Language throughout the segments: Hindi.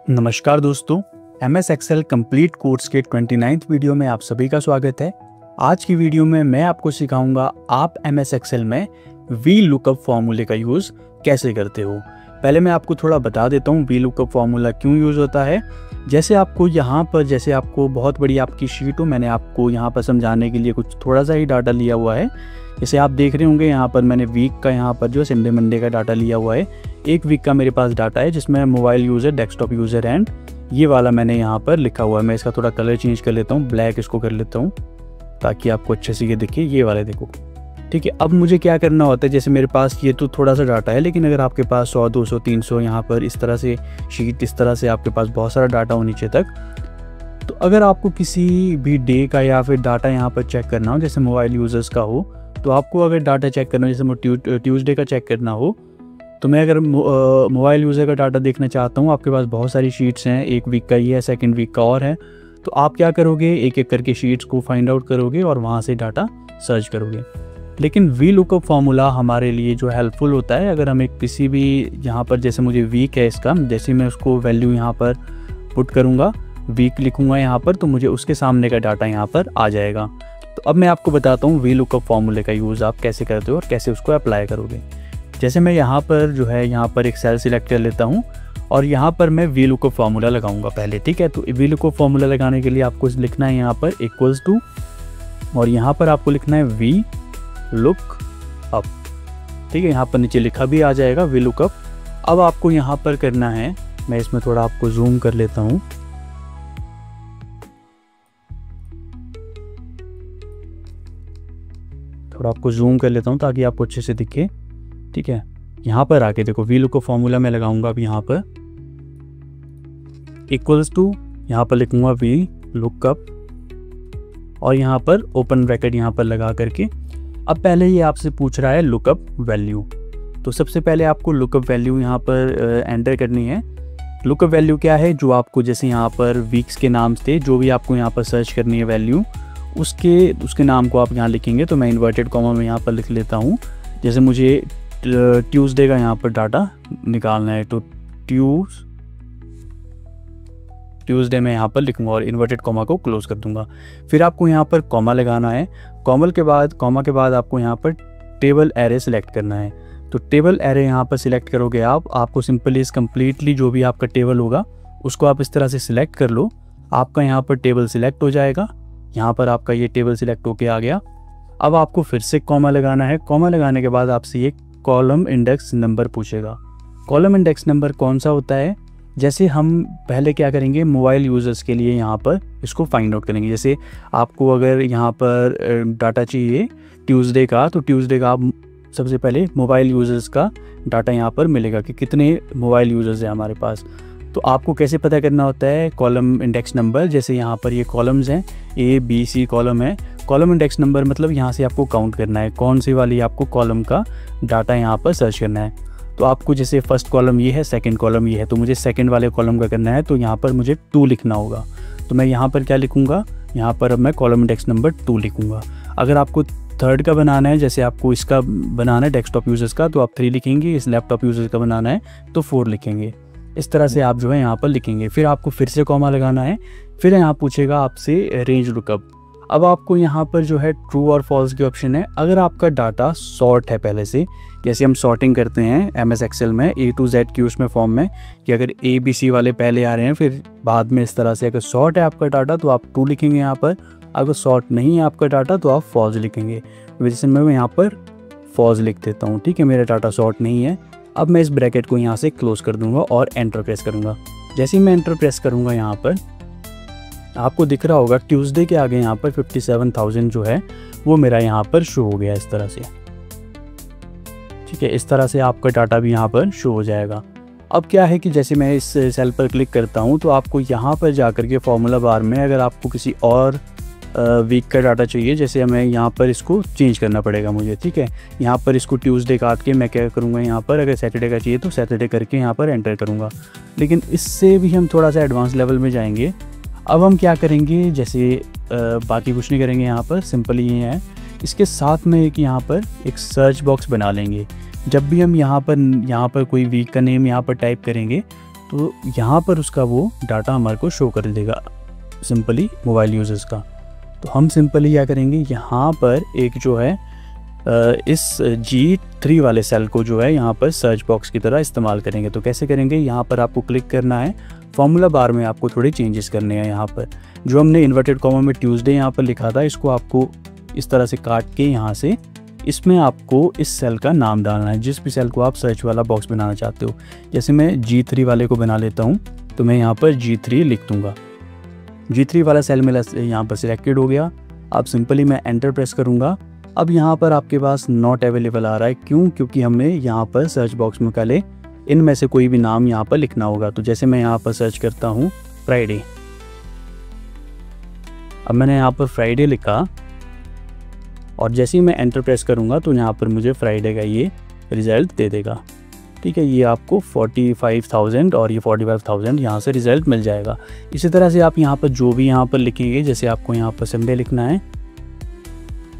नमस्कार दोस्तों, MS एक्सेल कंप्लीट कोर्स के 29th वीडियो में आप सभी का स्वागत है। आज की वीडियो में मैं आपको सिखाऊंगा आप MS एक्सेल में वी लुकअप फॉर्मूले का यूज़ कैसे करते हो। पहले मैं आपको थोड़ा बता देता हूँ वी लुकअप फॉर्मूला क्यों यूज़ होता है। जैसे आपको बहुत बड़ी आपकी शीट हो, मैंने आपको यहाँ पर समझाने के लिए कुछ थोड़ा सा ही डाटा लिया हुआ है। जैसे आप देख रहे होंगे यहाँ पर मैंने वीक का यहाँ पर जो संडे मंडे का डाटा लिया हुआ है। एक वीक का मेरे पास डाटा है जिसमें mobile user, desktop user and ये वाला मैंने यहाँ पर लिखा हुआ है। मैं इसका थोड़ा कलर चेंज कर लेता हूँ, ब्लैक इसको कर लेता हूँ ताकि आपको अच्छे से ये दिखे। ये वाले देखो, ठीक है। अब मुझे क्या करना होता है, जैसे मेरे पास ये तो थोड़ा सा डाटा है, लेकिन अगर आपके पास 100, 200, 300 यहाँ पर इस तरह से शीट, इस तरह से आपके पास बहुत सारा डाटा हो नीचे तक, तो अगर आपको किसी भी डे का या फिर डाटा यहाँ पर चेक करना हो, जैसे मोबाइल यूज़र्स का हो, तो आपको अगर डाटा चेक करना हो, जैसे ट्यूसडे का चेक करना हो, तो मैं अगर मोबाइल यूज़र का डाटा देखना चाहता हूँ, आपके पास बहुत सारी शीट्स हैं, एक वीक का ये है, सेकंड वीक का और है, तो आप क्या करोगे, एक एक करके शीट्स को फाइंड आउट करोगे और वहाँ से डाटा सर्च करोगे। लेकिन वी लुकअप फॉर्मूला हमारे लिए जो हेल्पफुल होता है, अगर हमें किसी भी यहाँ पर, जैसे मुझे वीक है इसका, जैसे मैं उसको वैल्यू यहाँ पर पुट करूँगा, वीक लिखूँगा यहाँ पर, तो मुझे उसके सामने का डाटा यहाँ पर आ जाएगा। तो अब मैं आपको बताता हूँ वी लुकअप फॉर्मूले का यूज़ आप कैसे करते हो और कैसे उसको अप्लाई करोगे। जैसे मैं यहाँ पर जो है यहाँ पर एक सेल सिलेक्ट कर लेता हूँ और यहाँ पर मैं वी लुकअप फॉर्मूला लगाऊंगा पहले, ठीक है। तो वी लुकअप फॉर्मूला लगाने के लिए आपको लिखना है यहाँ पर इक्वल्स टू, और यहाँ पर आपको लिखना है वी लुक अप, ठीक है। यहाँ पर नीचे लिखा भी आ जाएगा वी लुक अप। अब आपको यहाँ पर करना है, मैं इसमें थोड़ा आपको जूम कर लेता हूँ, थोड़ा आपको जूम कर लेता हूँ ताकि आपको अच्छे से दिखे, ठीक है। यहाँ पर आके देखो, वी लुकअप फॉर्मूला मैं लगाऊंगा अब यहाँ पर इक्वल्स टू, यहाँ पर लिखूंगा वी लुकअप और यहाँ पर ओपन ब्रैकेट यहाँ पर लगा करके। अब पहले ये आपसे पूछ रहा है लुकअप वैल्यू, तो सबसे पहले आपको लुकअप वैल्यू यहाँ पर एंटर करनी है। लुकअप वैल्यू क्या है, जो आपको जैसे यहाँ पर वीक्स के नाम थे, जो भी आपको यहाँ पर सर्च करनी है वैल्यू, उसके नाम को आप यहाँ लिखेंगे। तो मैं इन्वर्टेड कॉमा में यहाँ पर लिख लेता हूँ, जैसे मुझे ट्यूसडे का यहाँ पर डाटा निकालना है, तो ट्यूसडे में यहाँ पर लिखूंगा और इन्वर्टेड कॉमा को क्लोज कर दूंगा। फिर आपको यहाँ पर कॉमा लगाना है। कॉमा के बाद आपको यहाँ पर टेबल एरे सिलेक्ट करना है। तो टेबल एरे यहाँ पर सिलेक्ट करोगे आपको सिंपली इस कम्प्लीटली जो भी आपका टेबल होगा उसको आप इस तरह से सिलेक्ट कर लो। आपका यहाँ पर टेबल सिलेक्ट हो जाएगा, यहाँ पर आपका ये टेबल सिलेक्ट होके आ गया। अब आपको फिर से कॉमा लगाना है। कॉमा लगाने के बाद आपसे ये कॉलम इंडेक्स नंबर पूछेगा। कॉलम इंडेक्स नंबर कौन सा होता है, जैसे हम पहले क्या करेंगे, मोबाइल यूज़र्स के लिए यहाँ पर इसको फाइंड आउट करेंगे। जैसे आपको अगर यहाँ पर डाटा चाहिए ट्यूसडे का, तो ट्यूसडे का आप सबसे पहले मोबाइल यूज़र्स का डाटा यहाँ पर मिलेगा कि कितने मोबाइल यूज़र्स हैं हमारे पास। तो आपको कैसे पता करना होता है कॉलम इंडेक्स नंबर, जैसे यहाँ पर ये कॉलम्स हैं, ABC कॉलम है। कॉलम इंडेक्स नंबर मतलब यहाँ से आपको काउंट करना है कौन सी वाली आपको कॉलम का डाटा यहाँ पर सर्च करना है। तो आपको जैसे फर्स्ट कॉलम ये है, सेकंड कॉलम ये है, तो मुझे सेकंड वाले कॉलम का करना है, तो यहाँ पर मुझे 2 लिखना होगा। तो मैं यहाँ पर क्या लिखूँगा, यहाँ पर अब मैं कॉलम इंडेक्स नंबर 2 लिखूँगा। अगर आपको थर्ड का बनाना है, जैसे आपको इसका बनाना है डेस्कटॉप यूज़र्स का, तो आप 3 लिखेंगे। इस लैपटॉप यूज़र्स का बनाना है तो 4 लिखेंगे। इस तरह से आप जो है यहाँ पर लिखेंगे। फिर आपको फिर से कॉमा लगाना है। फिर यहाँ पूछेगा आपसे रेंज लुकअप। अब आपको यहाँ पर जो है ट्रू और फॉल्स के ऑप्शन है। अगर आपका डाटा सॉर्ट है पहले से, जैसे हम सॉर्टिंग करते हैं MS एक्सेल में A to Z की उसमें फॉर्म में, कि अगर ABC वाले पहले आ रहे हैं फिर बाद में इस तरह से, अगर सॉर्ट है आपका डाटा तो आप 2 लिखेंगे यहाँ पर। अगर सॉर्ट नहीं है आपका डाटा तो आप फॉल्स लिखेंगे। वजह मैं यहाँ पर फॉल्स लिख देता हूँ, ठीक है, मेरा डाटा सॉर्ट नहीं है। अब मैं इस ब्रैकेट को यहाँ से क्लोज कर दूंगा और एंटर प्रेस करूँगा। जैसे ही मैं एंटर प्रेस करूँगा, यहाँ पर आपको दिख रहा होगा ट्यूसडे के आगे यहाँ पर 57,000 जो है वो मेरा यहाँ पर शो हो गया इस तरह से, ठीक है। इस तरह से आपका डाटा भी यहाँ पर शो हो जाएगा। अब क्या है कि जैसे मैं इस सेल पर क्लिक करता हूँ, तो आपको यहाँ पर जाकर के फॉर्मूला बार में अगर आपको किसी और वीक का डाटा चाहिए, जैसे हमें यहाँ पर इसको चेंज करना पड़ेगा मुझे, ठीक है। यहाँ पर इसको ट्यूसडे काट के मैं क्या करूँगा, यहाँ पर अगर सैटरडे का चाहिए तो सैटरडे करके यहाँ पर एंटर करूँगा। लेकिन इससे भी हम थोड़ा सा एडवांस लेवल में जाएंगे। अब हम क्या करेंगे, जैसे बाकी कुछ नहीं करेंगे, यहाँ पर सिंपल ये है, इसके साथ में एक यहाँ पर एक सर्च बॉक्स बना लेंगे। जब भी हम यहाँ पर कोई वीक का नेम यहाँ पर टाइप करेंगे तो यहाँ पर उसका वो डाटा हमारे को शो कर देगा सिंपली मोबाइल यूजर्स का। तो हम सिंपली क्या करेंगे, यहाँ पर एक जो है इस G3 वाले सेल को जो है यहाँ पर सर्च बॉक्स की तरह इस्तेमाल करेंगे। तो कैसे करेंगे, यहाँ पर आपको क्लिक करना है, फॉर्मूला बार में आपको थोड़े चेंजेस करने हैं। यहाँ पर जो हमने इन्वर्टेड कॉमा में ट्यूसडे यहाँ पर लिखा था, इसको आपको इस तरह से काट के यहाँ से इसमें आपको इस सेल का नाम डालना है, जिस भी सेल को आप सर्च वाला बॉक्स बनाना चाहते हो। जैसे मैं G3 वाले को बना लेता हूँ, तो मैं यहाँ पर G3 लिख दूँगा। G3 वाला सेल मेरा यहाँ पर सिलेक्टेड हो गया। अब सिंपली मैं एंटर प्रेस करूँगा। अब यहाँ पर आपके पास नॉट अवेलेबल आ रहा है, क्यों? क्योंकि हमने यहाँ पर सर्च बॉक्स में पहले इनमें से कोई भी नाम यहाँ पर लिखना होगा। तो जैसे मैं यहाँ पर सर्च करता हूँ फ्राइडे, अब मैंने यहाँ पर फ्राइडे लिखा और जैसे ही मैं एंटर प्रेस करूँगा तो यहाँ पर मुझे फ्राइडे का ये रिज़ल्ट दे देगा। ठीक है, ये आपको 45,000 और ये 45,000 यहाँ से रिज़ल्ट मिल जाएगा। इसी तरह से आप यहाँ पर जो भी यहाँ पर लिखेंगे, जैसे आपको यहाँ पर संडे लिखना है,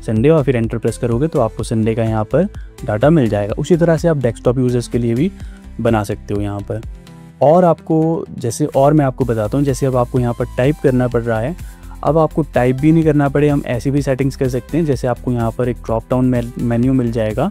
संडे, और फिर एंटर प्रेस करोगे तो आपको संडे का यहाँ पर डाटा मिल जाएगा। उसी तरह से आप डेस्कटॉप यूज़र्स के लिए भी बना सकते हो यहाँ पर। और आपको जैसे और मैं आपको बताता हूँ, जैसे अब आपको यहाँ पर टाइप करना पड़ रहा है, अब आपको टाइप भी नहीं करना पड़े, हम ऐसी भी सेटिंग्स कर सकते हैं। जैसे आपको यहाँ पर एक ड्रॉप डाउन मेन्यू मिल जाएगा,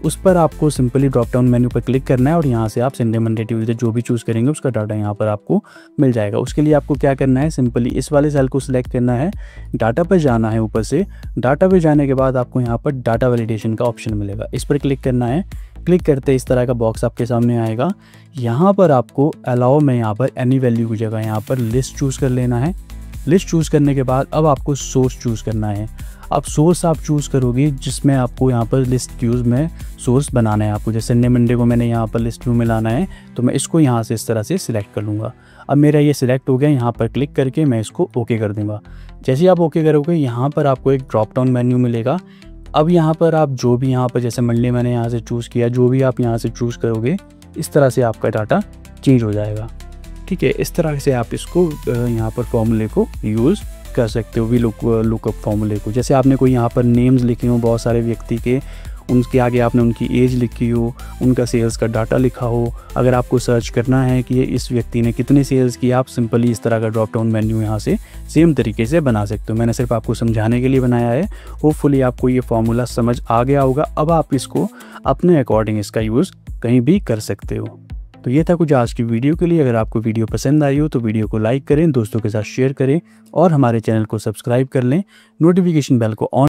उस पर आपको सिंपली ड्रॉप डाउन मेन्यू पर क्लिक करना है और यहाँ से आप संडे, मंडे, ट्यूसडे जो भी चूज़ करेंगे उसका डाटा यहाँ पर आपको मिल जाएगा। उसके लिए आपको क्या करना है, सिंपली इस वाले सेल को सिलेक्ट करना है, डाटा पर जाना है, ऊपर से डाटा पर जाने के बाद आपको यहाँ पर डाटा वैलिडेशन का ऑप्शन मिलेगा, इस पर क्लिक करना है। क्लिक करते इस तरह का बॉक्स आपके सामने आएगा। यहाँ पर आपको अलाउ में यहाँ पर एनी वैल्यू की जगह यहाँ पर लिस्ट चूज़ कर लेना है। लिस्ट चूज़ करने के बाद अब आपको सोर्स चूज़ करना है। अब सोर्स आप चूज़ करोगे जिसमें आपको यहाँ पर लिस्ट यूज़ में सोर्स बनाना है आपको। जैसे संडे, मंडे को मैंने यहाँ पर लिस्ट व्यू में लाना है, तो मैं इसको यहाँ से इस तरह से सिलेक्ट कर लूँगा। अब मेरा ये सिलेक्ट हो गया, यहाँ पर क्लिक करके मैं इसको ओके कर दूँगा। जैसे ही आप ओके करोगे, यहाँ पर आपको एक ड्रॉप डाउन मेन्यू मिलेगा। अब यहाँ पर आप जो भी यहाँ पर जैसे मंडे मैंने यहाँ से चूज़ किया, जो भी आप यहाँ से चूज़ करोगे, इस तरह से आपका डाटा चेंज हो जाएगा। ठीक है, इस तरह से आप इसको यहाँ पर फॉर्मूले को यूज़ कर सकते हो, वी लुकअप फॉर्मूले को। जैसे आपने कोई यहाँ पर नेम्स लिखे हो बहुत सारे व्यक्ति के, उनके आगे आपने उनकी एज लिखी हो, उनका सेल्स का डाटा लिखा हो, अगर आपको सर्च करना है कि इस व्यक्ति ने कितने सेल्स किए, आप सिंपली इस तरह का ड्रॉप डाउन मेन्यू यहाँ से सेम तरीके से बना सकते हो। मैंने सिर्फ आपको समझाने के लिए बनाया है। होपफुली आपको ये फॉर्मूला समझ आ गया होगा। अब आप इसको अपने अकॉर्डिंग इसका यूज़ कहीं भी कर सकते हो। तो ये था कुछ आज की वीडियो के लिए। अगर आपको वीडियो पसंद आई हो तो वीडियो को लाइक करें, दोस्तों के साथ शेयर करें और हमारे चैनल को सब्सक्राइब कर लें। नोटिफिकेशन बेल को ऑन